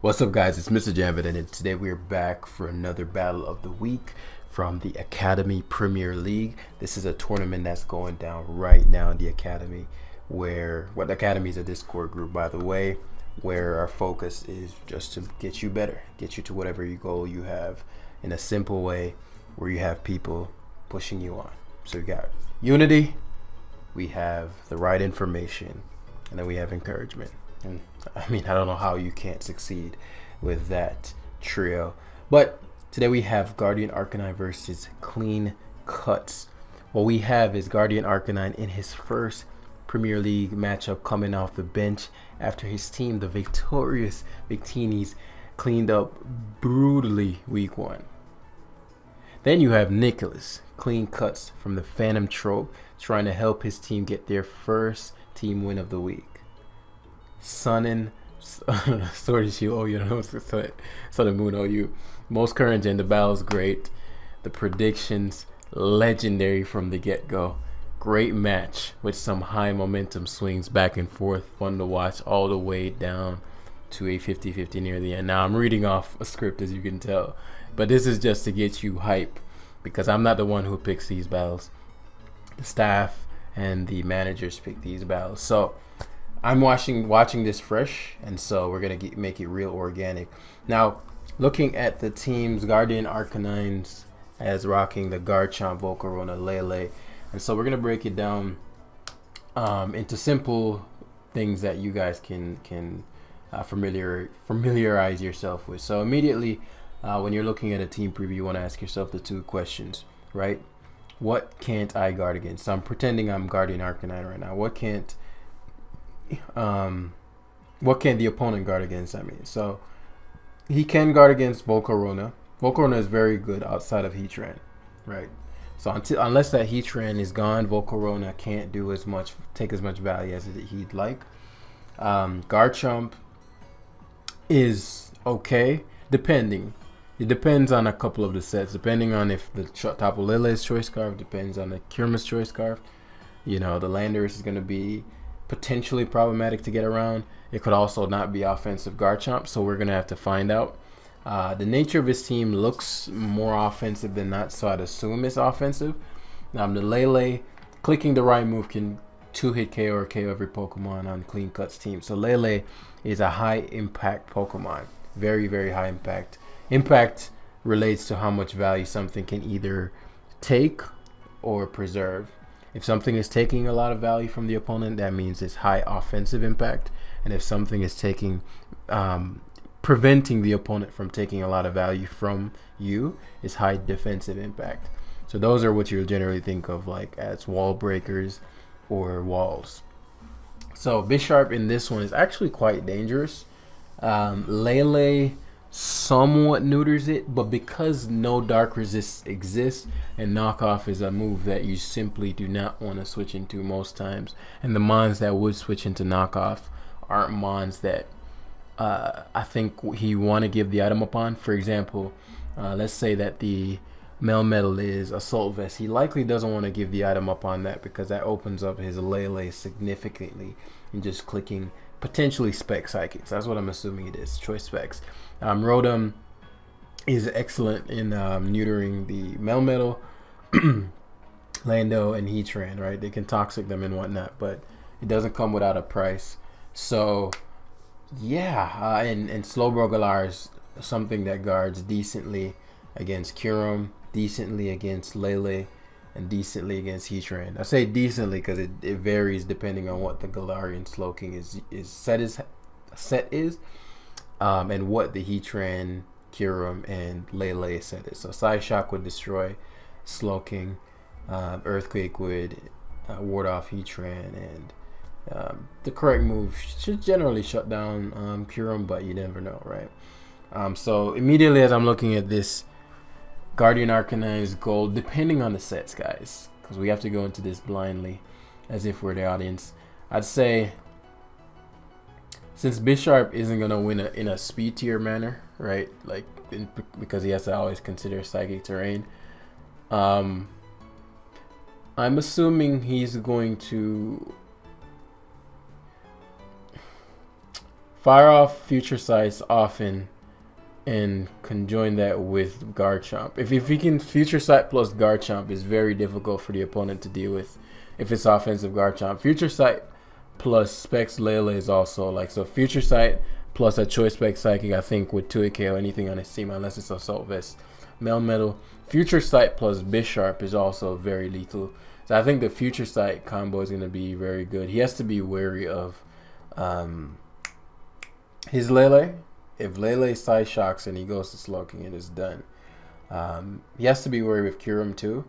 What's up, guys? It's Mr. Jambit, and today we're back for another battle of the week from the Academy Premier League. This is a tournament that's going down right now in the Academy, where the Academy is a Discord group, by the way, where our focus is just to get you better, get you to whatever goal you have in a simple way, where you have people pushing you on. So we got unity, we have the right information, and then we have encouragement. And I mean, I don't know how you can't succeed with that trio. But today we have Guardian Arcanine versus Clean Cuts. What we have is Guardian Arcanine in his first Premier League matchup coming off the bench after his team, the victorious Victinis, cleaned up brutally week 1. Then you have Nicholas, Clean Cuts from the Phantom Trope, trying to help his team get their first team win of the week. Sun Sword and Shield, Sun and Moon OU. Most current gen, the battle's great. The predictions, legendary from the get-go. Great match with some high momentum swings back and forth. Fun to watch all the way down to a 50-50 near the end. Now, I'm reading off a script, as you can tell. But this is just to get you hype, because I'm not the one who picks these battles. The staff and the managers pick these battles. So I'm watching this fresh, and so we're gonna make it real organic. Now, looking at the teams, Guardian Arcanines as rocking the Garchomp, Volcarona, Lele, and so we're gonna break it down into simple things that you guys can familiarize yourself with. So immediately, when you're looking at a team preview, you want to ask yourself the 2 questions, right? What can't I guard against? So I'm pretending I'm Guardian Arcanine right now. What can the opponent guard against? So he can guard against Volcarona. Volcarona is very good outside of Heatran, right? So unless that Heatran is gone, Volcarona can't do as much, take as much value as he'd like. Garchomp is okay, depending. It depends on a couple of the sets, depending on if the Tapu Lele's Choice Scarf, depends on the Kirma's Choice Scarf. You know, the Landorus is going to be potentially problematic to get around. It could also not be offensive Garchomp, so we're going to have to find out. The nature of his team looks more offensive than not, so I'd assume it's offensive. The Lele, clicking the right move can 2-hit KO or KO every Pokemon on Clean Cuts team. So Lele is a high impact Pokemon. Very, very high impact. Impact relates to how much value something can either take or preserve. If something is taking a lot of value from the opponent, that means it's high offensive impact. And if something is taking, preventing the opponent from taking a lot of value from you, is high defensive impact. So those are what you'll generally think of like as wall breakers or walls. So Bisharp in this one is actually quite dangerous. Lele somewhat neuters it, but because no dark resist exists and knockoff is a move that you simply do not want to switch into most times, and the mons that would switch into knockoff aren't mons that I think he want to give the item upon. For example, let's say that the Melmetal is Assault Vest. He likely doesn't want to give the item up on that, because that opens up his Lele significantly in just clicking potentially Spec Psychics. That's what I'm assuming it is, Choice Specs. Rotom is excellent in neutering the Melmetal, Lando, and Heatran, right? They can Toxic them and whatnot, but it doesn't come without a price. So, yeah, and Slowbro Galar is something that guards decently against Kyurem, decently against Lele, and decently against Heatran. I say decently because it varies depending on what the Galarian Slowking set is, and what the Heatran, Kyurem, and Lele set is. So Psyshock would destroy Slowking, Earthquake would ward off Heatran, and the correct move should generally shut down Kyurem, but you never know, right? So immediately as I'm looking at this, Guardian Arcanine's goal, depending on the sets, guys, because we have to go into this blindly as if we're the audience, I'd say since Bisharp isn't going to win in a speed tier manner, right, like because he has to always consider psychic terrain, I'm assuming he's going to Fire off Future Sights often and conjoin that with Guard Chomp. If he can Future Sight plus Guard Chomp is very difficult for the opponent to deal with if it's offensive Guard Chomp. Future Sight plus Specs Lele is also like, so Future Sight plus a Choice Spec Psychic, I think, would 2 KO anything on his team unless it's Assault Vest. Melmetal. Future Sight plus Bisharp is also very lethal. So I think the Future Sight combo is going to be very good. He has to be wary of his Lele. If Lele side shocks and he goes to Slowking, it is done. He has to be wary with Kyurem too.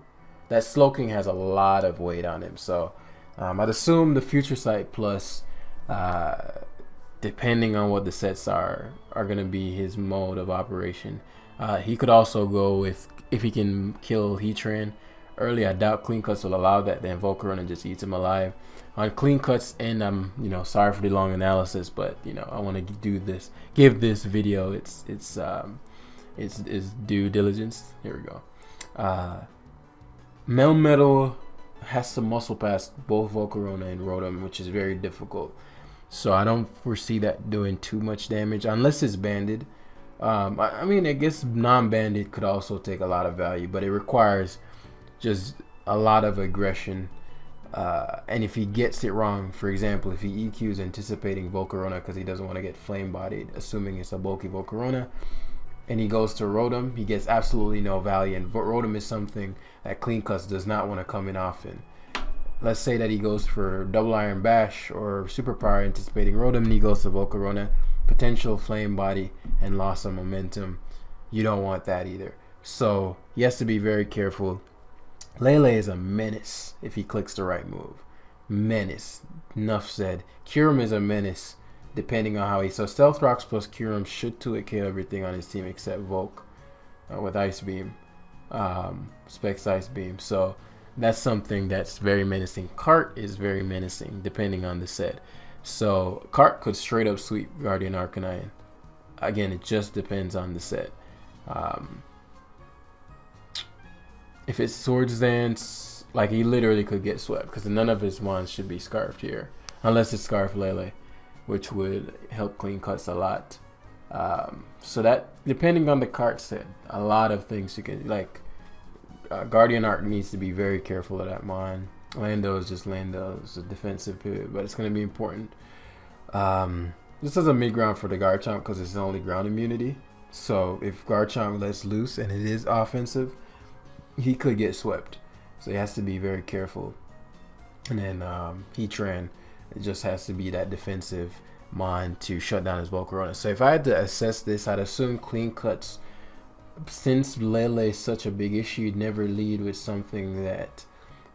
That Slowking has a lot of weight on him. So I'd assume the Future Sight plus, depending on what the sets are going to be his mode of operation. He could also go with, if he can kill Heatran early, I doubt Clean Cuts will allow that. Then Volcarona just eats him alive. On Clean Cuts, and I'm sorry for the long analysis, but I want to give this video its due diligence. Here we go. Melmetal has to muscle past both Volcarona and Rotom, which is very difficult. So I don't foresee that doing too much damage unless it's banded. I mean, I guess non-banded could also take a lot of value, but it requires just a lot of aggression. And if he gets it wrong, for example, if he EQs anticipating Volcarona because he doesn't want to get flame bodied, assuming it's a bulky Volcarona, and he goes to Rotom, he gets absolutely no value. And Rotom is something that Clean Cuts does not want to come in often. Let's say that he goes for Double Iron Bash or Superpower anticipating Rotom, and he goes to Volcarona, potential flame body and loss of momentum. You don't want that either. So he has to be very careful. Lele is a menace if he clicks the right move. Menace. Enough said. Kyurem is a menace depending on how he... So Stealth Rocks plus Kyurem should 2-hit KO everything on his team except Volk with Ice Beam. Specs Ice Beam. So that's something that's very menacing. Cart is very menacing depending on the set. So Cart could straight up sweep Guardian Arcanine. Again, it just depends on the set. If it's Swords Dance, like he literally could get swept because none of his wands should be scarfed here. Unless it's Scarf Lele, which would help Clean Cuts a lot. So that, depending on the card set, a lot of things you can, like Guardian Arc needs to be very careful of that mon. Lando is just Lando. It's a defensive pivot, but it's going to be important. This is a mid-ground for the Garchomp because it's only ground immunity. So if Garchomp lets loose and it is offensive, he could get swept. So he has to be very careful. And then Heatran, it just has to be that defensive mon to shut down his Volcarona. So if I had to assess this, I'd assume Clean Cuts, since Lele is such a big issue, you'd never lead with something that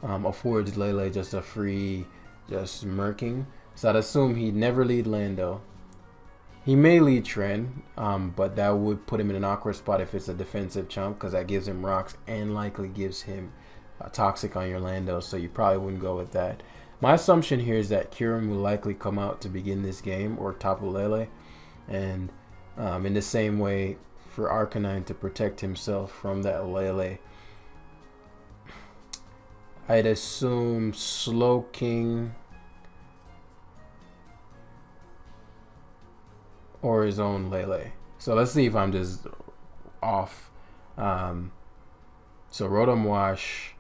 affords Lele just a free just murking. So I'd assume he'd never lead Lando. He may lead Tren, but that would put him in an awkward spot if it's a defensive chump because that gives him rocks and likely gives him toxic on your Lando, so you probably wouldn't go with that. My assumption here is that Kyurem will likely come out to begin this game or Tapu Lele, and in the same way for Arcanine to protect himself from that Lele, I'd assume Slowking or his own Lele. So let's see if I'm just off. So Rotom Wash.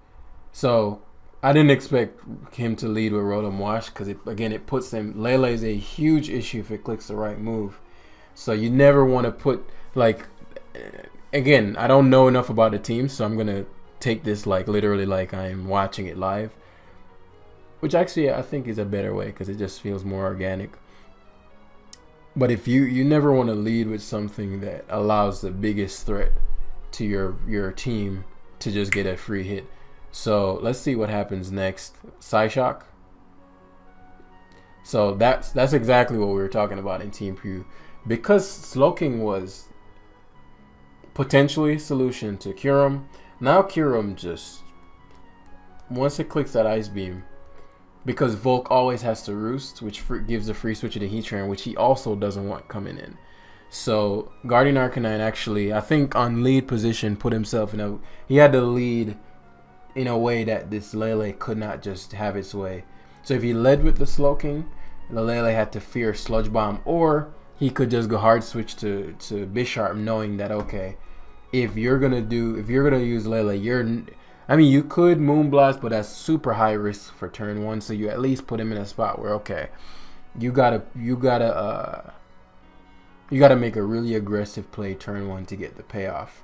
So I didn't expect him to lead with Rotom Wash because it puts him. Lele is a huge issue if it clicks the right move. So you never want to put, like, again, I don't know enough about the team, so I'm gonna take this like literally like I'm watching it live, which actually I think is a better way because it just feels more organic. But if you never want to lead with something that allows the biggest threat to your team to just get a free hit. So let's see what happens next. Psyshock. So that's exactly what we were talking about in Team Pew. Because Slowking was potentially a solution to Kyurem, now Kyurem just, once it clicks that Ice Beam, because Volk always has to roost, which gives a free switch to Heatran, which he also doesn't want coming in. So Guardian Arcanine actually, I think on lead position, put himself in a, he had to lead in a way that this Lele could not just have its way. So if he led with the Slowking, the Lele had to fear Sludge Bomb, or he could just go hard switch to Bisharp, knowing that okay, if you're gonna use Lele, you could Moonblast, but that's super high risk for turn one. So you at least put him in a spot where okay, you gotta make a really aggressive play turn one to get the payoff.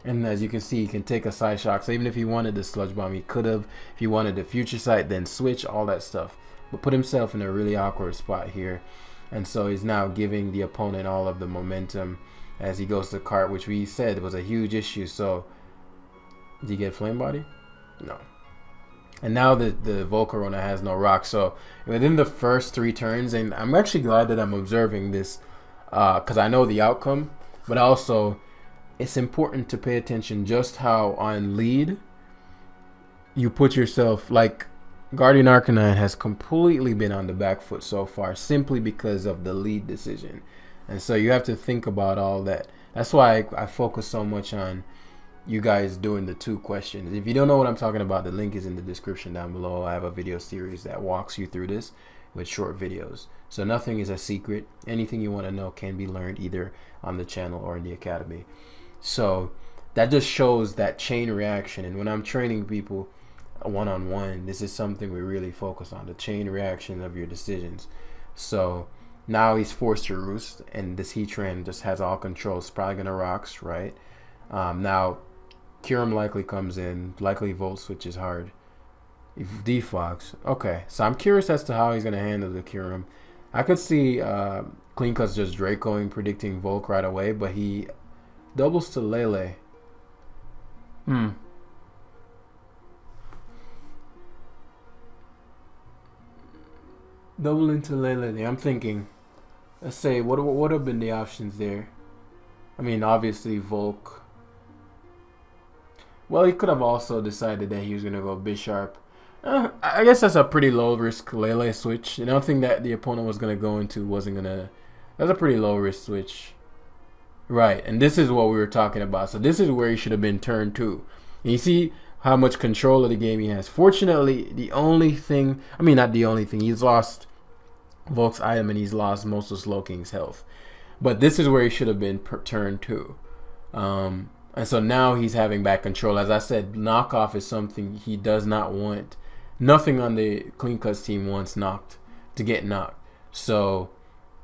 And as you can see, he can take a side shock. So even if he wanted the Sludge Bomb, he could have. If he wanted the Future Sight, then switch, all that stuff. But put himself in a really awkward spot here. And so he's now giving the opponent all of the momentum as he goes to cart, which we said was a huge issue. So did he get Flame Body? No. And now the Volcarona has no rock. So within the first 3 turns, and I'm actually glad that I'm observing this because I know the outcome, but also it's important to pay attention just how on lead you put yourself. Like Guardian Arcanine has completely been on the back foot so far simply because of the lead decision. And so you have to think about all that. That's why I focus so much on you guys doing the 2 questions. If you don't know what I'm talking about, the link is in the description down below. I have a video series that walks you through this with short videos. So nothing is a secret. Anything you want to know can be learned either on the channel or in the academy. So that just shows that chain reaction. And when I'm training people one-on-one, this is something we really focus on, the chain reaction of your decisions. So now he's forced to roost, and this Heatran just has all control. It's probably gonna rocks, right? Now Kyurem likely comes in, likely Volt switches hard. If Defogs, okay. So I'm curious as to how he's gonna handle the Kyurem. I could see Clean Cuts just Dracoing, predicting Volk right away, but he doubles to Lele. Double into Lele. I'm thinking, let's say, what would have been the options there? I mean, obviously Volk. Well, he could have also decided that he was gonna go Bisharp. I guess that's a pretty low risk Lele switch. And I don't think that the opponent was gonna go into wasn't gonna. That's a pretty low risk switch. Right, and this is what we were talking about. So this is where he should have been turn 2. And you see how much control of the game he has. Fortunately, the only thing, I mean not the only thing, he's lost Volk's item and he's lost most of Slowking's health. But this is where he should have been turn 2. And so now he's having back control. As I said, knockoff is something he does not want. Nothing on the Clean Cuts team wants knocked to get knocked. So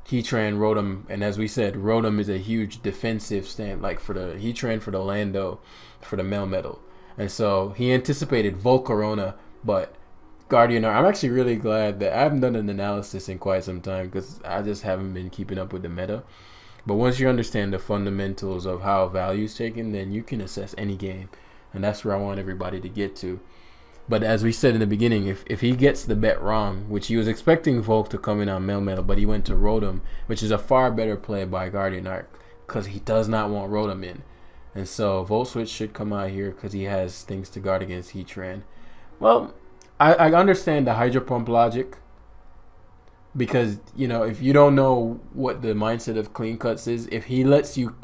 Heatran, Rotom, and as we said, Rotom is a huge defensive stand, like for the Heatran, for the Lando, for the Melmetal. And so he anticipated Volcarona, but Guardian I'm actually really glad that I haven't done an analysis in quite some time because I just haven't been keeping up with the meta. But once you understand the fundamentals of how value is taken, then you can assess any game. And that's where I want everybody to get to. But as we said in the beginning, if he gets the bet wrong, which he was expecting Volk to come in on Melmetal, but he went to Rotom, which is a far better play by Guardian Arc because he does not want Rotom in. And so Volt Switch should come out here because he has things to guard against Heatran. Well, I understand the Hydro Pump logic because, you know, if you don't know what the mindset of Clean Cuts is, if he lets you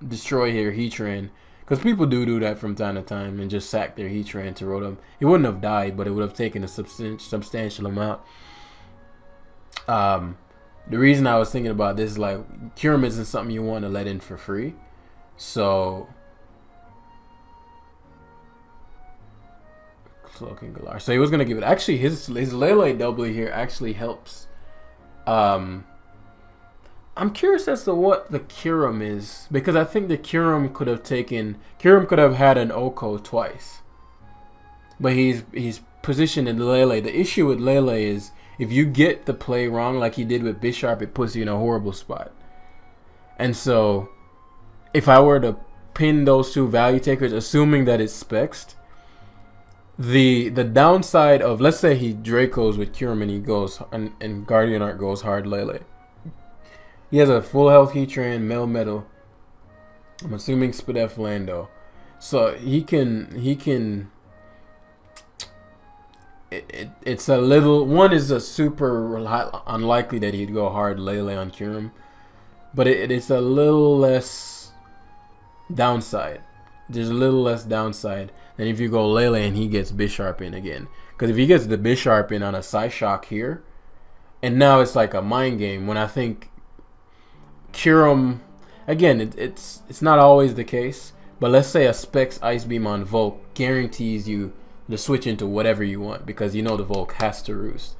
destroy your Heatran, because people do that from time to time and just sack their Heatran to Rotom. He wouldn't have died, but it would have taken a substantial amount. The reason I was thinking about this is like Kyurem isn't something you want to let in for free. So Cloaking Galar. So he was gonna give it. Actually, his Lele doubly here actually helps. I'm curious as to what the Kyurem is because I think the Kyurem could have had an Oko twice, but he's positioned in Lele. The issue with Lele is if you get the play wrong, like he did with Bisharp, it puts you in a horrible spot. And so, if I were to pin those 2 value takers, assuming that it's spexed, the downside of, let's say he Dracos with Kyurem and he goes and Guardian Art goes hard Lele. He has a full health Heatran, Melmetal. I'm assuming Spadef Lando. So he can it's a little, one is a super unlikely that he'd go hard Lele on Kyurem. But it's a little less downside. There's a little less downside than if you go Lele and he gets Bisharp in again. Because if he gets the Bisharp in on a Psyshock here, and now it's like a mind game when I think Kyurem, again, it's not always the case, but let's say a Specs Ice Beam on Volk guarantees you to switch into whatever you want because you know the Volk has to roost.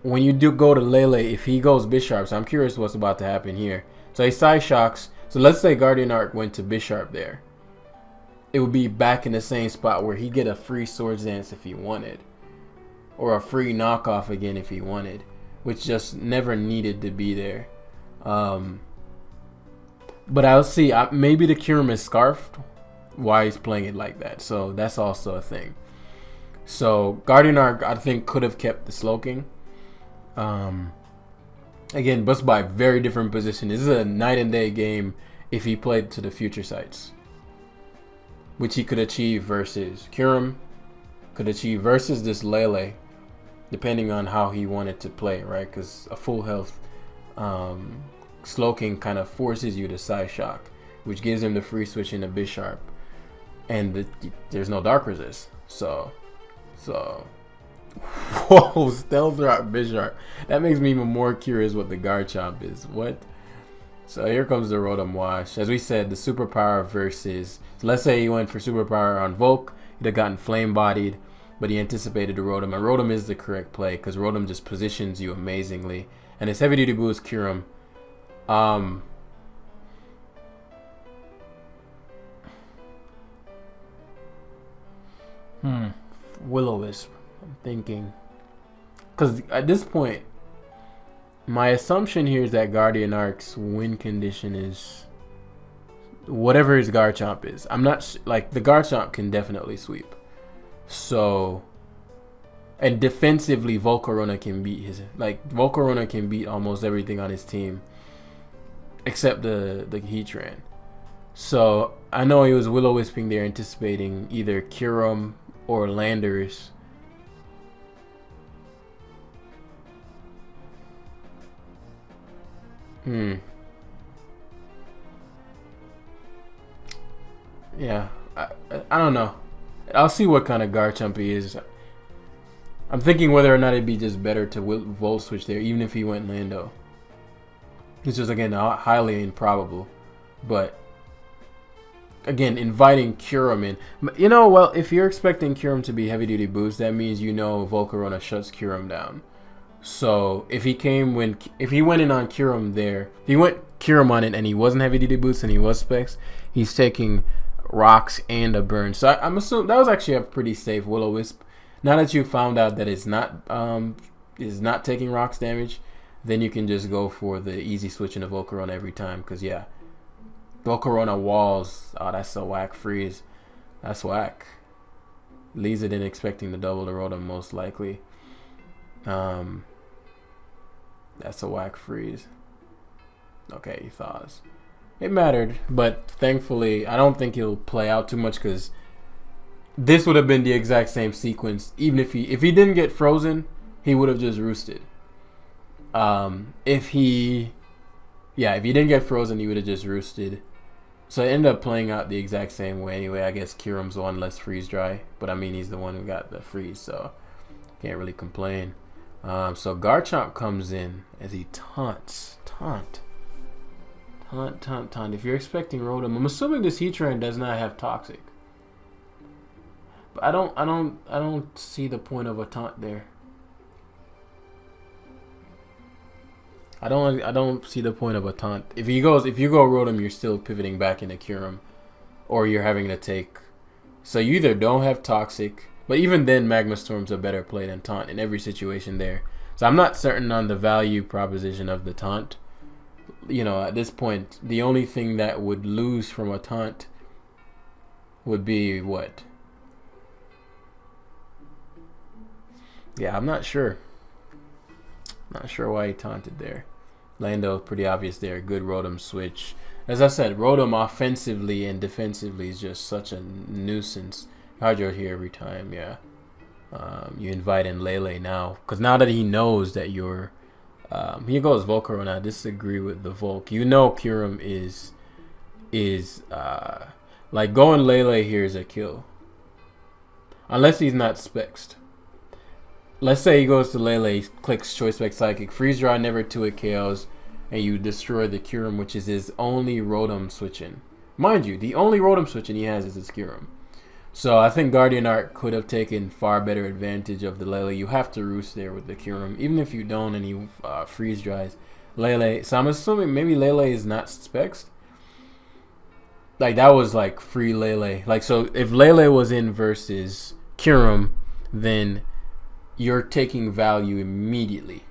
When you do go to Lele, if he goes Bisharp, so I'm curious what's about to happen here. So he Side Shocks. So let's say Guardian Arc went to Bisharp there. It would be back in the same spot where he get a free Swords Dance if he wanted. Or a free knockoff again if he wanted. Which just never needed to be there. But I'll see. Maybe the Kyurem is scarfed. Why he's playing it like that. So that's also a thing. So Guardian Arc, I think, could have kept the Slowking. Again, but by very different position. This is a night and day game if he played to the future sites. Which he could achieve versus Kyurem. Could achieve versus this Lele. Depending on how he wanted to play, right? Because a full health Slowking kind of forces you to Side Shock, which gives him the free switch into Bisharp, and there's no Dark Resist. So, whoa, Stealth Rock Bisharp. That makes me even more curious what the Garchomp is. What? So here comes the Rotom Wash. As we said, the Superpower versus. So let's say he went for Superpower on Volk, he'd have gotten Flame Bodied. But he anticipated the Rotom, and Rotom is the correct play because Rotom just positions you amazingly. And his Heavy Duty Boost Kyurem. Will-O-Wisp. I'm thinking. Because at this point, my assumption here is that Guardian Arc's win condition is whatever his Garchomp is. I'm not like the Garchomp can definitely sweep. So, and defensively, Volcarona can beat Volcarona can beat almost everything on his team, except the Heatran. So I know he was Will-O-Wisping there, anticipating either Kyurem or Landers. Yeah, I don't know. I'll see what kind of Garchomp he is. I'm thinking whether or not it'd be just better to Volt Switch there, even if he went Lando. Which is, again, highly improbable. But, again, inviting Kyurem in. You know, well, if you're expecting Kyurem to be Heavy Duty Boost, that means you know Volcarona shuts Kyurem down. So, if he went in on Kyurem there, if he went Kyurem on it and he wasn't Heavy Duty Boost and he was Specs, he's taking rocks and a burn. So I'm assuming that was actually a pretty safe Will-O-Wisp. Now that you found out that it's not taking rocks damage, then you can just go for the easy switch into Volcarona every time. Because yeah, Volcarona walls. Oh, that's a whack freeze. That's whack. Leaves it in expecting to double the Rotom most likely. That's a whack freeze. Okay, he thaws. It mattered, but thankfully, I don't think he'll play out too much because this would have been the exact same sequence. Even if he didn't get frozen, he would have just roosted. If he didn't get frozen, he would have just roosted. So it ended up playing out the exact same way anyway. I guess Kyurem's one less freeze dry, but I mean he's the one who got the freeze, so can't really complain. So Garchomp comes in as he taunts. Taunt. If you're expecting Rotom, I'm assuming this Heatran does not have Toxic. But I don't see the point of a taunt there. I don't see the point of a taunt. If you go Rotom, you're still pivoting back into Kyurem, or you're having to take. So you either don't have Toxic, but even then, Magma Storm's a better play than taunt in every situation there. So I'm not certain on the value proposition of the taunt. You know, at this point, the only thing that would lose from a taunt would be what? Yeah, I'm not sure. Not sure why he taunted there. Lando, pretty obvious there. Good Rotom switch. As I said, Rotom offensively and defensively is just such a nuisance. Hydro here every time, yeah. You invite in Lele now. Because now that he knows that you're... here goes Volcarona. I disagree with the Volk. You know Kyurem is like going Lele here is a kill. Unless he's not spexed. Let's say he goes to Lele, clicks Choice Spec Psychic. Freeze Dry never 2-hit KOs. and you destroy the Kyurem, which is his only Rotom switching. Mind you, the only Rotom switching he has is his Kyurem. So I think Guardian Art could have taken far better advantage of the Lele. You have to roost there with the Kyurem. Even if you don't and he freeze dries Lele. So I'm assuming maybe Lele is not Specs. Like, that was like free Lele. Like, so if Lele was in versus Kyurem, then you're taking value immediately.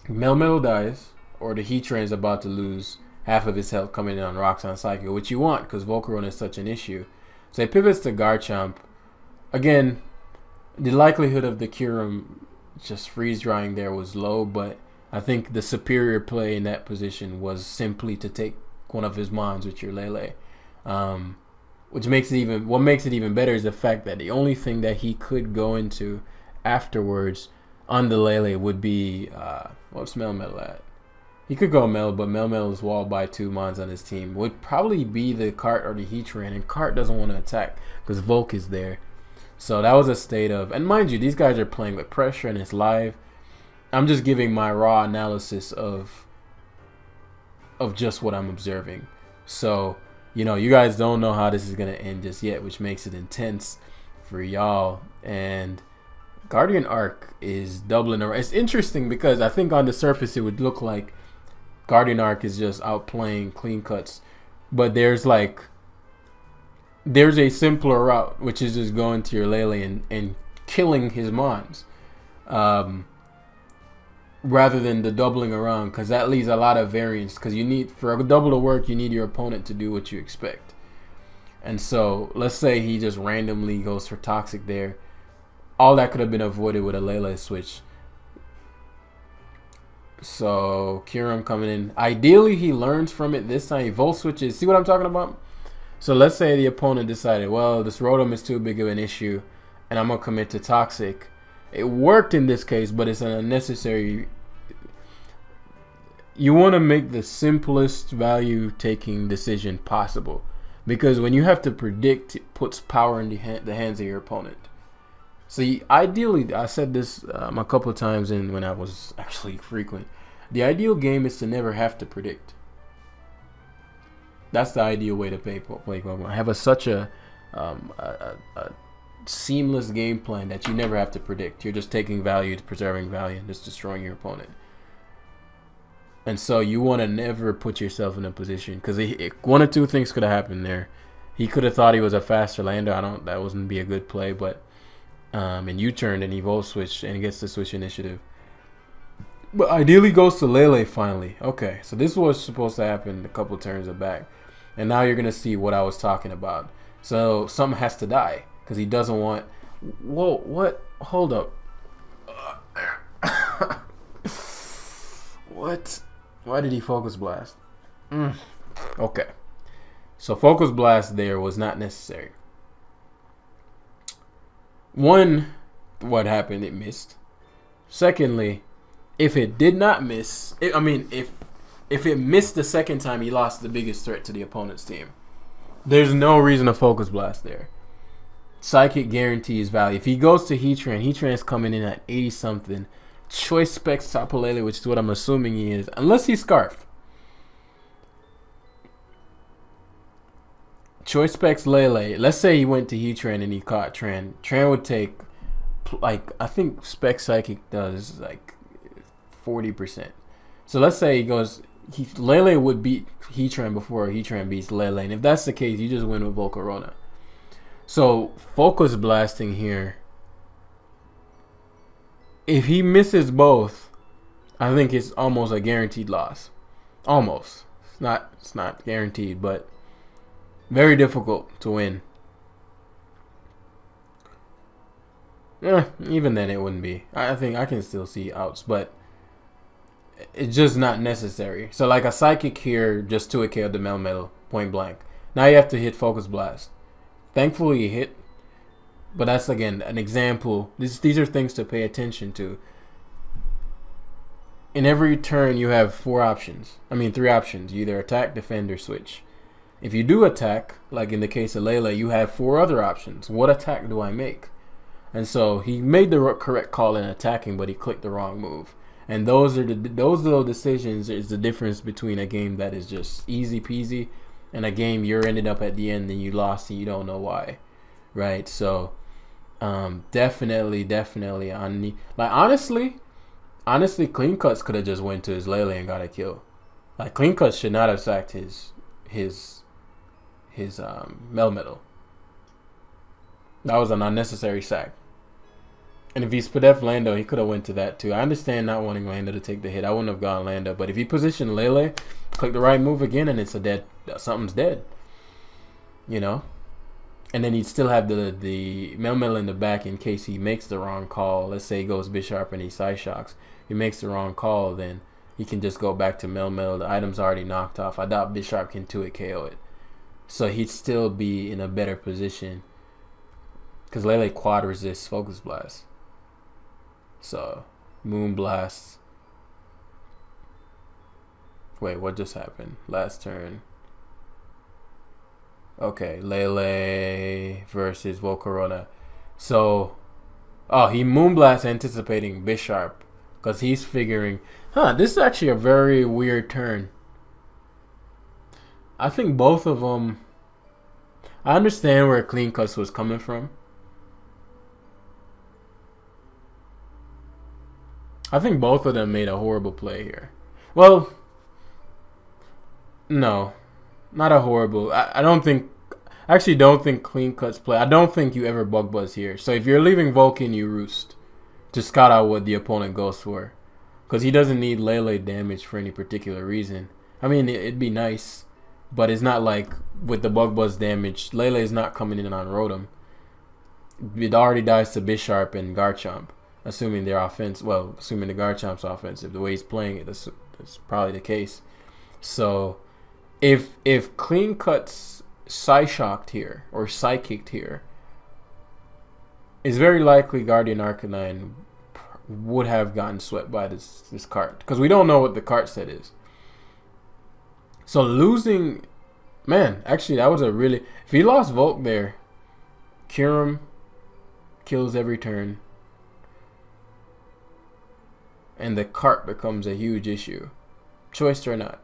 Melmetal dies, or the Heatran is about to lose half of his health coming in on Roxanne Cycle, which you want because Volcarona is such an issue. So it pivots to Garchomp. Again, the likelihood of the Kyurem just freeze drying there was low, but I think the superior play in that position was simply to take one of his mons with your Lele. Which makes it even, what makes it even better is the fact that the only thing that he could go into afterwards on the Lele would be, what's Melmetal at? He could go Mel, but Melmetal is walled by 2 mons on his team. Would probably be the Cart or the Heatran, and Cart doesn't want to attack because Volk is there. So that was a state of, and mind you, these guys are playing with pressure and it's live. I'm just giving my raw analysis of just what I'm observing. So, you know, you guys don't know how this is going to end just yet, which makes it intense for y'all. And Guardian Arc is doubling around. It's interesting because I think on the surface it would look like Guardian Arc is just outplaying Clean Cuts. But there's a simpler route, which is just going to your Lele and killing his mons. Rather than the doubling around, because that leaves a lot of variance. Because you need, for a double to work, you need your opponent to do what you expect. And so, let's say he just randomly goes for Toxic there. All that could have been avoided with a Lele switch. So, Kyurem coming in. Ideally, he learns from it this time. He Volt switches. See what I'm talking about? So, let's say the opponent decided, well, this Rotom is too big of an issue, and I'm going to commit to Toxic. It worked in this case, but it's an unnecessary. You want to make the simplest value taking decision possible, because when you have to predict, it puts power in the hands of your opponent. So ideally, I said this a couple of times when I was actually frequent. The ideal game is to never have to predict. That's the ideal way to play Pokemon. Have such a seamless game plan that you never have to predict. You're just taking value, preserving value, and just destroying your opponent. And so you want to never put yourself in a position, because one or two things could have happened there. He could have thought he was a faster lander. That wouldn't be a good play, but and U-turn and he Volt switch and he gets the switch initiative. But ideally goes to Lele finally. Okay, so this was supposed to happen a couple turns back, and now you're gonna see what I was talking about. So something has to die. Because he doesn't want. Whoa, what? Hold up. What? Why did he Focus Blast? Okay. So Focus Blast there was not necessary. One, what happened? It missed. Secondly, if it did not miss, if it missed the second time, he lost the biggest threat to the opponent's team. There's no reason to Focus Blast there. Psychic guarantees value. If he goes to Heatran, Heatran's coming in at 80 something. Choice Specs Tapu Lele, which is what I'm assuming he is, unless he's Scarf. Choice Specs Lele. Let's say he went to Heatran and he caught Tran. Tran would take, like, I think Spec Psychic does like 40%. So let's say he goes, Lele would beat Heatran before Heatran beats Lele, and if that's the case, you just win with Volcarona. So, Focus Blasting here, if he misses both, I think it's almost a guaranteed loss. Almost. It's not guaranteed, but very difficult to win. Even then it wouldn't be. I think I can still see outs, but it's just not necessary. So like a Psychic here, just 2 KO the Melmetal, point blank. Now you have to hit Focus Blast. Thankfully he hit, but that's again an example. These are things to pay attention to. In every turn you have 3 options. You either attack, defend, or switch. If you do attack, like in the case of Lele, you have 4 other options. What attack do I make? And so he made the correct call in attacking, but he clicked the wrong move. And those little decisions is the difference between a game that is just easy peasy and a game you're ended up at the end and you lost and you don't know why, right? So definitely on the, like honestly Clean Cuts could have just went to his Lele and got a kill. Like Clean Cuts should not have sacked his Melmetal. That was an unnecessary sack. And if he Spadef Lando, he could have went to that too. I understand not wanting Lando to take the hit. I wouldn't have gone Lando. But if he positioned Lele, click the right move again, and it's something's dead. You know? And then he'd still have the Melmetal in the back in case he makes the wrong call. Let's say he goes Bisharp and he side shocks. If he makes the wrong call, then he can just go back to Melmetal. The item's already knocked off. I doubt Bisharp can 2-hit KO it. So he'd still be in a better position. Because Lele quad resists Focus Blast. So, Moon Blast. Wait, what just happened? Last turn. Okay, Lele versus Volcarona. So, he Moon Blast anticipating Bisharp. Because he's figuring, this is actually a very weird turn. I think both of them, I understand where Clean Cuts was coming from. I think both of them made a horrible play here. Well, no, not a horrible. I don't think. I actually don't think Clean Cuts play. I don't think you ever bug buzz here. So if you're leaving Vulcan, you roost to scout out what the opponent goes for, because he doesn't need Lele damage for any particular reason. I mean, it'd be nice, but it's not like with the bug buzz damage. Lele is not coming in on Rotom. It already dies to Bisharp and Garchomp. Assuming their offense, assuming the Garchomp's offensive, the way he's playing it, that's probably the case. So, if Clean Cuts Psy-shocked here, or Psychicked here, it's very likely Guardian Arcanine would have gotten swept by this cart. Because we don't know what the cart set is. So losing, man, actually that was a really, if he lost Volk there, Kyurem kills every turn. And the cart becomes a huge issue. Choice or not.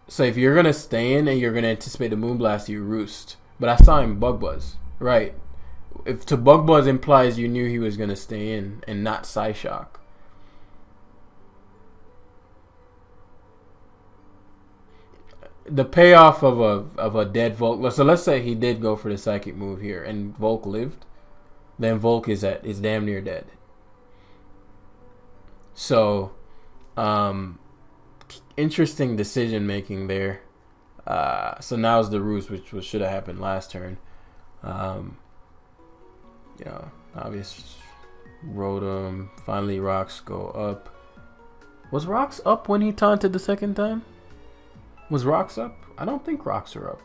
So if you're going to stay in and you're going to anticipate the Moonblast, you roost. But I saw him Bug Buzz. Right. If to Bug Buzz implies you knew he was going to stay in and not Psyshock. The payoff of a dead Volk. So let's say he did go for the psychic move here and Volk lived. Then Volk is damn near dead. So, interesting decision making there. So now's the roost, which should have happened last turn. Obvious Rotom. Finally, rocks go up. Was rocks up when he taunted the second time? Was rocks up? I don't think rocks are up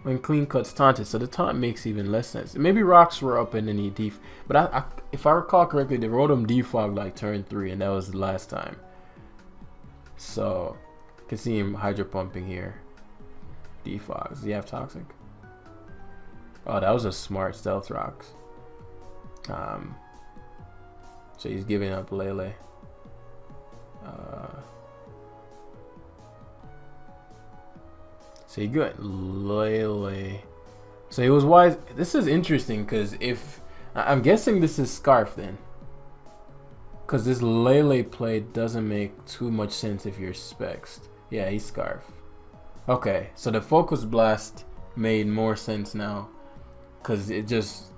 when Clean Cuts taunted, so the taunt makes even less sense. Maybe rocks were up and then he but if I recall correctly, the Rotom defogged like turn 3, and that was the last time. So, you can see him Hydro Pumping here. Defogs. Does he have Toxic? Oh, that was a smart Stealth Rocks. So he's giving up Lele. So he got Lele. So he was wise. This is interesting because if I'm guessing this is Scarf then, because this Lele play doesn't make too much sense if you're Spexed. Yeah, he's Scarf. Okay, so the Focus Blast made more sense now, because it just,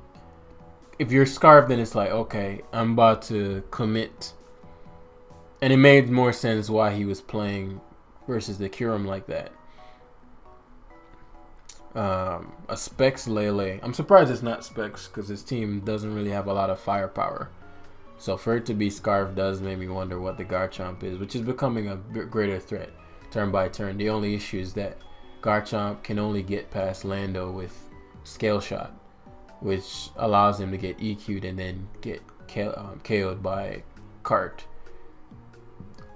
if you're Scarf, then it's like, okay, I'm about to commit, and it made more sense why he was playing versus the Kyurem like that. A Specs Lele. I'm surprised it's not Specs because his team doesn't really have a lot of firepower. So for it to be Scarf does make me wonder what the Garchomp is, which is becoming a greater threat turn by turn. The only issue is that Garchomp can only get past Lando with Scale Shot, which allows him to get EQ'd and then get KO'd by Cart.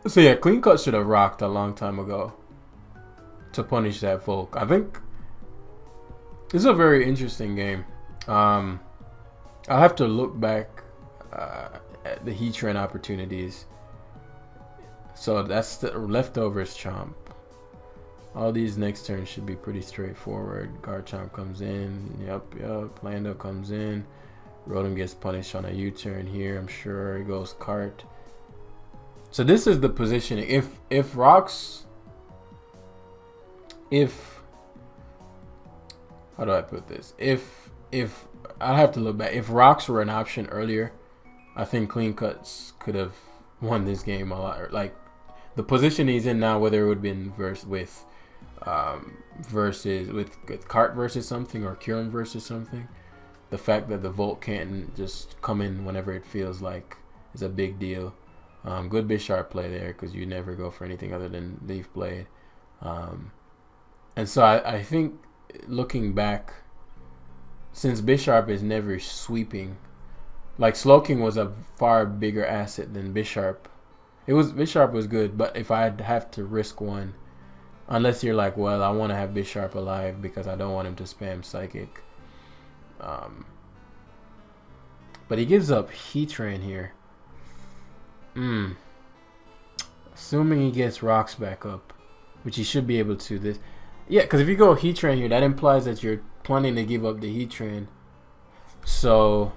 So yeah, Clean Cut should have rocked a long time ago to punish that Volk. I think this is a very interesting game. I'll have to look back the Heatran opportunities. So that's the leftovers chomp. All these next turns should be pretty straightforward. Garchomp comes in. Yep. Lando comes in. Rotom gets punished on a U-turn here. I'm sure it goes Cart. So this is the positioning. If Rocks, how do I put this? If I have to look back. If Rocks were an option earlier, I think Clean Cuts could have won this game a lot. Like the position he's in now, whether it would have been with Cart versus something or Kyurem versus something, the fact that the Volt can't just come in whenever it feels like is a big deal. Good Bisharp play there because you never go for anything other than Leaf Blade. And so I think looking back, since Bisharp is never sweeping, like Slowking was a far bigger asset than Bisharp. Bisharp was good, but if I'd have to risk one, unless you're like, well, I want to have Bisharp alive because I don't want him to spam Psychic. But he gives up Heatran here. Assuming he gets Rocks back up, which he should be able to. Because if you go Heatran here, that implies that you're planning to give up the Heatran. So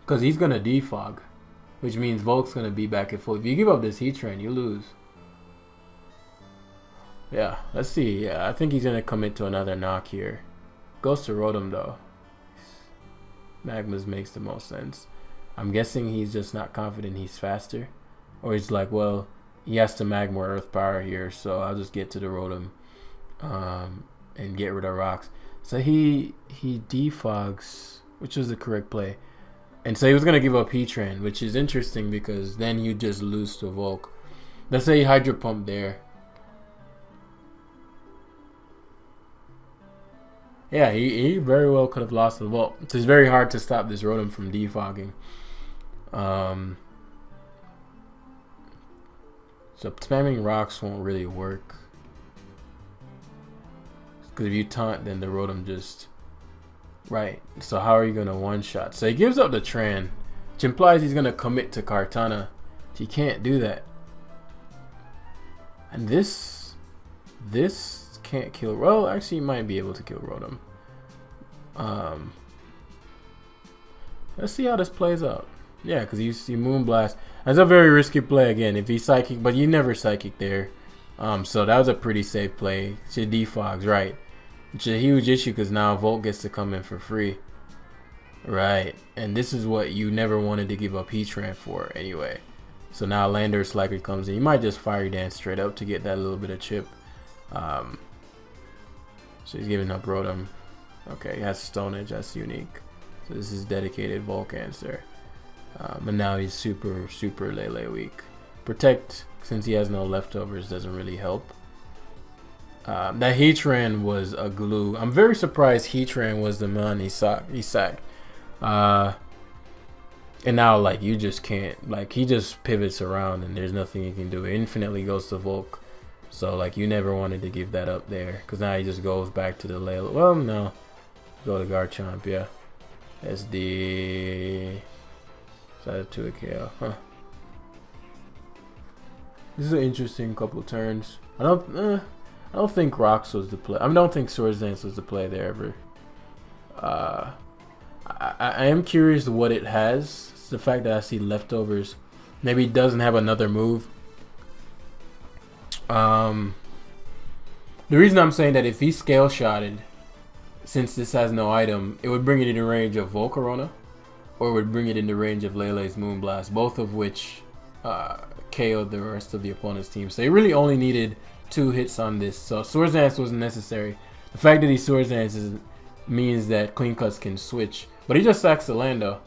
because he's gonna defog, which means Volk's gonna be back at full. If you give up this Heatran, you lose. Yeah, let's see. Yeah, I think he's gonna commit to another knock here. Goes to Rotom though. Magmas makes the most sense. I'm guessing he's just not confident he's faster, or he's like, well, he has to Magma or Earth Power here, so I'll just get to the Rotom and get rid of Rocks. So he defogs, which was the correct play. And so he was going to give up Heatran, which is interesting because then you just lose to Volk. Let's say he Hydro Pump there. Yeah, he very well could have lost the Volk. So it's very hard to stop this Rotom from defogging. So spamming Rocks won't really work. Because if you taunt, then the Rotom just... Right. So how are you going to one-shot? So he gives up the Tran, which implies he's going to commit to Kartana. He can't do that. And this can't kill... Well, actually, he might be able to kill Rotom. Let's see how this plays out. Yeah, because you see Moonblast. That's a very risky play again. If he's Psychic, but you never Psychic there. So that was a pretty safe play. Should defogs, right. It's a huge issue because now Volt gets to come in for free. Right. And this is what you never wanted to give up Heatran for anyway. So now Landorus likely comes in. You might just Fiery Dance straight up to get that little bit of chip. So he's giving up Rotom. Okay, he has Stone Edge. That's unique. So this is dedicated Volk answer. And now he's super Lele weak. Protect, since he has no leftovers, doesn't really help. That Heatran was a glue. I'm very surprised Heatran was the man he sacked. And now, like, you just can't. Like, he just pivots around and there's nothing you can do. It infinitely goes to Volk. So, like, you never wanted to give that up there. Because now he just goes back to the Layla. Well, no. Go to Garchomp, yeah. SD. Side to a KO. Huh. This is an interesting couple turns. I don't think Rocks was the play. I don't think Swords Dance was the play there ever. I am curious what it has. It's the fact that I see leftovers. Maybe it doesn't have another move. The reason I'm saying that if he scale shotted, since this has no item, it would bring it in the range of Volcarona, or it would bring it in the range of Lele's Moonblast, both of which KO'd the rest of the opponent's team. So he really only needed 2 hits on this. So Swords Dance wasn't necessary. The fact that he Swords Dances means that Clean Cuts can switch. But he just sacks the Lando.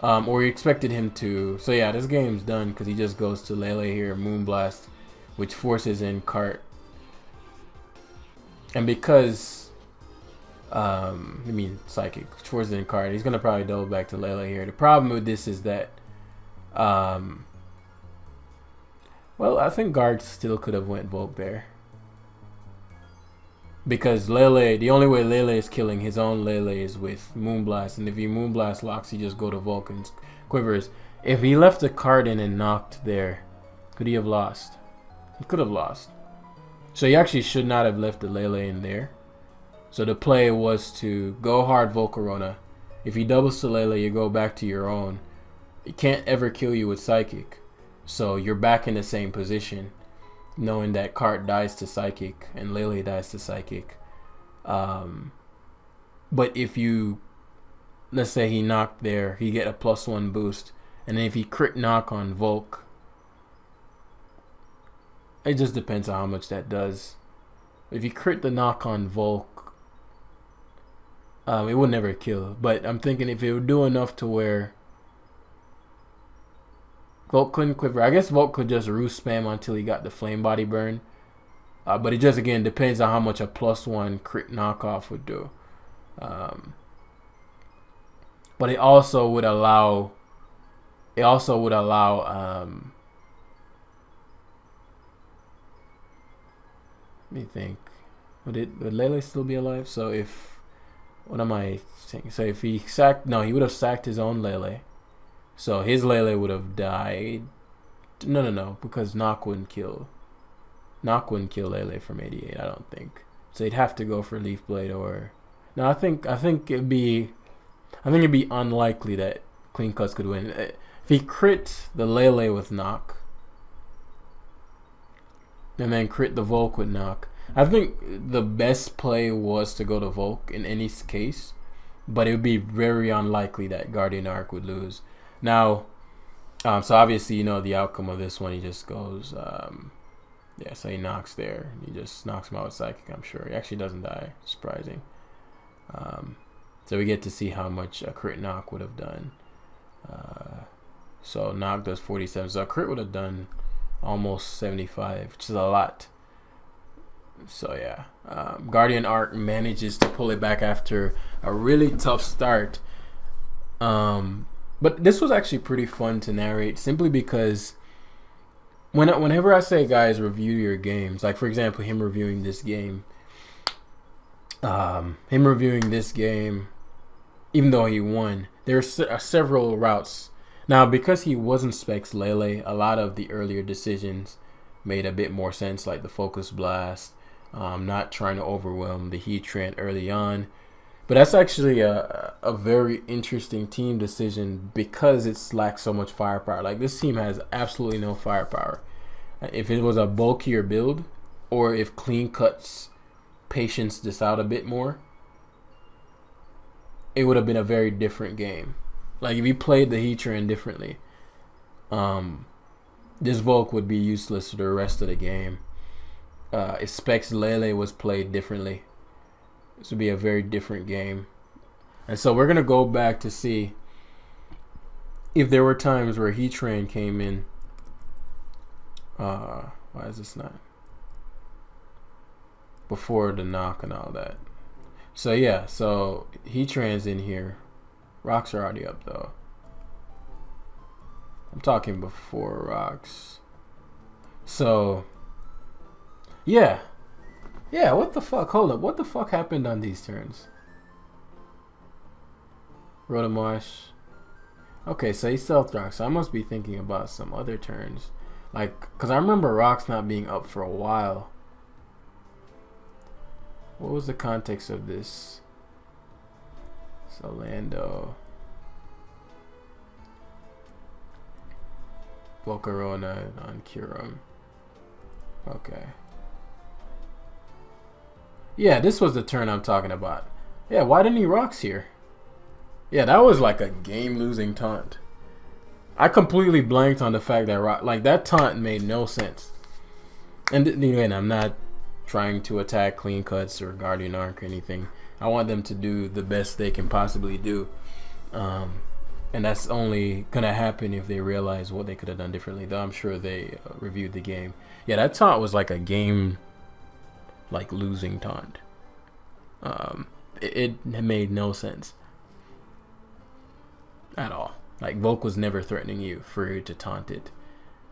Or he expected him to. So yeah, this game's done because he just goes to Lele here, Moonblast, which forces in Cart. And because Psychic, which forces in Cart, he's gonna probably double back to Lele here. The problem with this is that well, I think Guard still could have went Volt Bear. Because Lele, the only way Lele is killing his own Lele is with Moonblast, and if he Moonblast locks, he just go to Vulcan's Quivers. If he left the card in and knocked there, could he have lost? He could have lost. So he actually should not have left the Lele in there. So the play was to go hard Volcarona. If he doubles to Lele, you go back to your own. It can't ever kill you with Psychic. So you're back in the same position, knowing that card dies to Psychic and Lele dies to Psychic. But if you, let's say he knocked there, he get a +1 boost. And then if he crit knock on Volk, it just depends on how much that does. If you crit the knock on Volk, it would never kill. But I'm thinking if it would do enough to where Volk couldn't quiver. I guess Volk could just roost spam until he got the flame body burn. But it just, again, depends on how much a +1 crit knockoff would do. But it also would allow... let me think. Would Lele still be alive? So if... What am I saying? So if he sacked... No, he would have sacked his own Lele. So his Lele would have died. No, because Knock wouldn't kill Lele from 88, I don't think. So he'd have to go for Leaf Blade or... No, I think it'd be unlikely that Clean Cuts could win. If he crit the Lele with Knock and then crit the Volk with Knock, I think the best play was to go to Volk in any case, but it would be very unlikely that Guardian Arc would lose. Now, so obviously you know the outcome of this one. He just goes, so he knocks there. He just knocks him out with Psychic, I'm sure. He actually doesn't die, surprising. So we get to see how much a crit knock would have done. So knock does 47, so a crit would have done almost 75, which is a lot. So yeah, Guardian Arc manages to pull it back after a really tough start. But this was actually pretty fun to narrate, simply because whenever I say, guys, review your games, like for example, him reviewing this game, even though he won, there are several routes. Now, because he wasn't Specs Lele, a lot of the earlier decisions made a bit more sense, like the Focus Blast, not trying to overwhelm the Heatran early on. But that's actually a very interesting team decision because it lacks so much firepower. Like, this team has absolutely no firepower. If it was a bulkier build, or if Clean Cuts patience this out a bit more, it would have been a very different game. Like, if he played the Heatran differently, this Volk would be useless for the rest of the game. If Specs Lele was played differently, this would be a very different game. And so we're going to go back to see if there were times where Heatran came in. Why is this not? Before the knock and all that. So yeah, so Heatran's in here. Rocks are already up though. I'm talking before Rocks. So yeah, what the fuck? Hold up, what the fuck happened on these turns? Rotomarsh. Okay, so he stealth Rocks. So I must be thinking about some other turns. Like, because I remember Rocks not being up for a while. What was the context of this? Solando. Volcarona on Kyurem. Okay. Yeah, this was the turn I'm talking about. Yeah, why didn't he Rocks here? Yeah, that was like a game-losing taunt. I completely blanked on the fact that that taunt made no sense. And again, I'm not trying to attack Clean Cuts or Guardian Arc or anything. I want them to do the best they can possibly do. And that's only going to happen if they realize what they could have done differently. Though I'm sure they reviewed the game. Yeah, that taunt was like a game, like, losing taunt. It made no sense at all. Like, Volk was never threatening you for you to taunt it.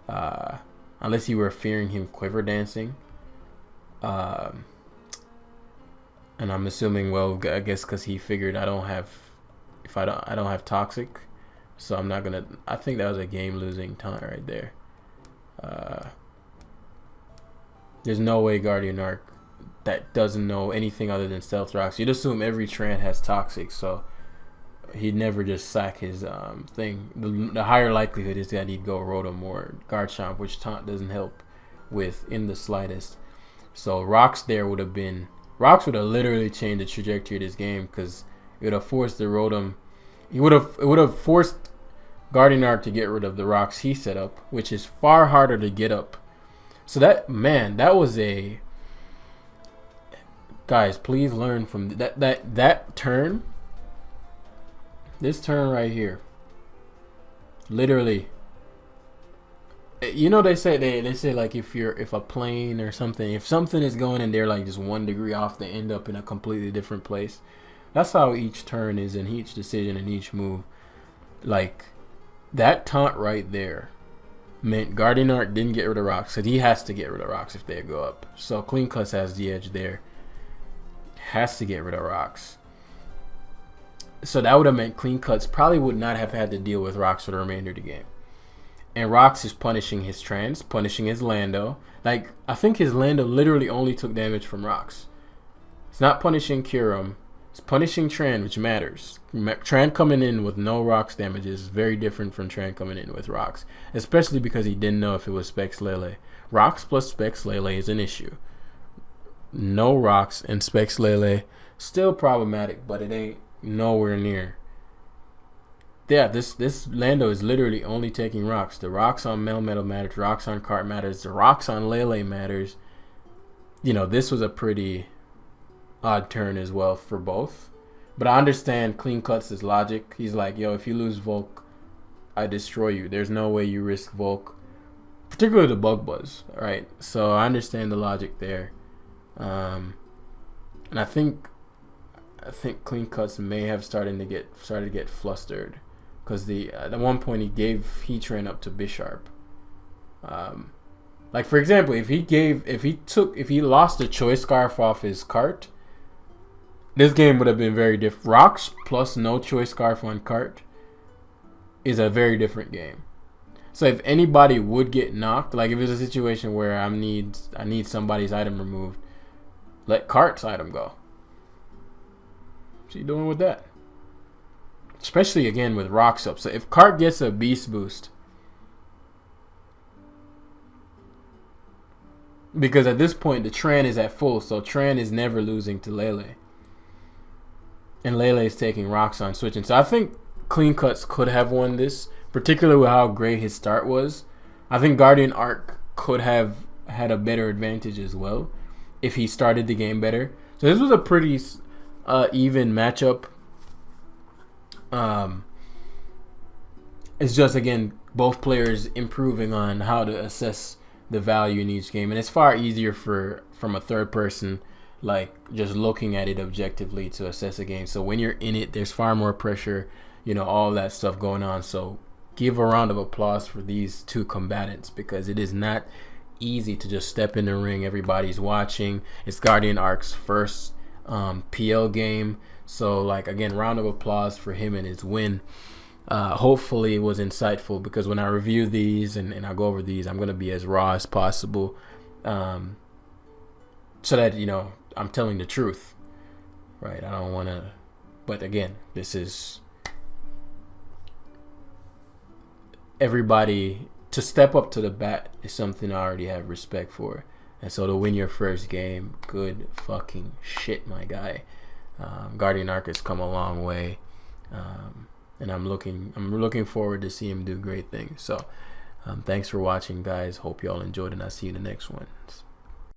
Unless you were fearing him quiver dancing. and I'm assuming, well, I guess because he figured I don't have toxic, so I'm not gonna. I think that was a game losing taunt right there. There's no way Guardian Arc that doesn't know anything other than Stealth Rocks. You'd assume every Tran has toxic, so he'd never just sack his thing. The higher likelihood is that he'd go Rotom or Garchomp, which taunt doesn't help with in the slightest. So Rocks there would have literally changed the trajectory of this game, because it would have forced the Rotom. It would have forced Guardian Arc to get rid of the Rocks he set up, which is far harder to get up. So that was a, guys, please learn from that turn. This turn right here, literally, you know, they say like if a plane or something, if something is going and they're like just 1 degree off, they end up in a completely different place. That's how each turn is, in each decision and each move. Like, that taunt right there meant Guardian Arc didn't get rid of Rocks, because he has to get rid of Rocks if they go up. So Clean Cuts has the edge there. Has to get rid of Rocks. So that would have meant Clean Cuts probably would not have had to deal with Rocks for the remainder of the game. And Rocks is punishing his Trans, punishing his Lando. Like, I think his Lando literally only took damage from Rocks. It's not punishing Kyurem. It's punishing Tran, which matters. Tran coming in with no Rocks damage is very different from Tran coming in with Rocks. Especially because he didn't know if it was Specs Lele. Rocks plus Specs Lele is an issue. No Rocks and Specs Lele, still problematic, but it ain't nowhere near. Yeah, this Lando is literally only taking Rocks. The Rocks on Melmetal matters. Rocks on Cart matters. The Rocks on Lele matters. You know, this was a pretty odd turn as well for both. But I understand Clean Cuts' logic. He's like, yo, if you lose Volk, I destroy you. There's no way you risk Volk. Particularly the Bug Buzz, right? So I understand the logic there. And I think Clean Cuts may have started to get flustered, because at one point he gave Heatran up to Bisharp. Like, for example, if he lost the Choice Scarf off his cart, this game would have been very different. Rocks plus no Choice Scarf on cart is a very different game. So if anybody would get knocked, like if it's a situation where I need somebody's item removed, let Cart's item go. What's he doing with that? Especially again with Rocks up. So if Cart gets a Beast Boost, because at this point the Tran is at full, so Tran is never losing to Lele. And Lele is taking Rocks on switching. So I think Clean Cuts could have won this, particularly with how great his start was. I think Guardian Arc could have had a better advantage as well if he started the game better. So this was a pretty even matchup. It's just, again, both players improving on how to assess the value in each game. And it's far easier from a third person, like just looking at it objectively, to assess a game. So when you're in it, there's far more pressure, you know, all that stuff going on. So give a round of applause for these two combatants, because it is not easy to just step in the ring. Everybody's watching. It's Guardian Arc's first PL game. So, like, again, round of applause for him and his win. Hopefully it was insightful, because when I review these and I go over these, I'm going to be as raw as possible, so that, you know, I'm telling the truth, right? I don't want to, but again, this is everybody to step up to the bat is something I already have respect for. And so to win your first game, good fucking shit, my guy. Guardian Arc has come a long way, and I'm looking forward to see him do great things. So thanks for watching, guys. Hope you all enjoyed, and I'll see you in the next one.